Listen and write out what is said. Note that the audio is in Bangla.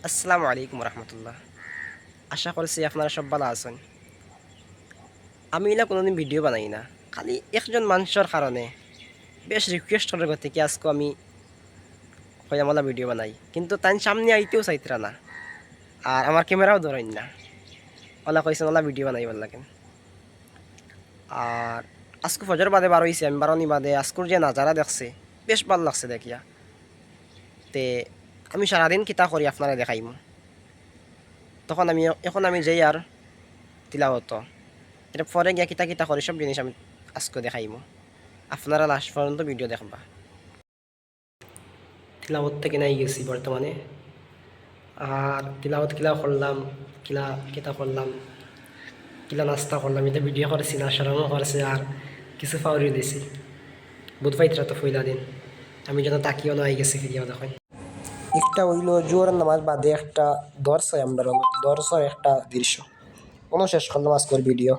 আসসালামু আলাইকুম রহমতুল্লাহ। আশা করছি আপনারা সব ভালো আছেন। আমি এলা কোনোদিন ভিডিও বানাই না, খালি একজন মানুষের কারণে বেশ রিকোয়েস্ট করার কথা কি আজকে আমি হইয়ামলা ভিডিও বানাই, কিন্তু তাই সামনে আইতেও চাইতরা না, আর আমার ক্যামেরাও ধরেন না। ওলা কইছেন ওলা ভিডিও বানাই ভাল লাগেন। আর আজকে ফজর বাদে বার হয়েছি, আমি বারোনি বাদে আজকুর যে নাজারা দেখছে বেশ ভাল লাগছে দেখিয়া। তে আমি সারাদিন কিতা করি আপনারা দেখাইম। তখন আমি এখন আমি যাই আর তিলাওত, এটা পরে গিয়া কিতা কিতা করি সব জিনিস আমি আজকে দেখাইমু। আপনারা লাস্ট পর্যন্ত ভিডিও দেখবা। তিলাওত থেকে নাই গেছি বর্তমানে, আর তিলাওত কিলা করলাম, কিলা কিতা করলাম, কিলা নাস্তা করলাম, এটা ভিডিও করেছি না সরমও করেছে, আর কিছু ফাউরি দিছি। বুধ পাইতরা তো ফইলা দিন আমি যেন তাকিয়েও নাই গেছি ফিরিয়াও দেখেন। একটা হইল জোর নামাজ বাদে একটা দর্শ, আমরা দর্শর একটা দৃশ্য কোনো শেষ করলাম আজকের ভিডিও।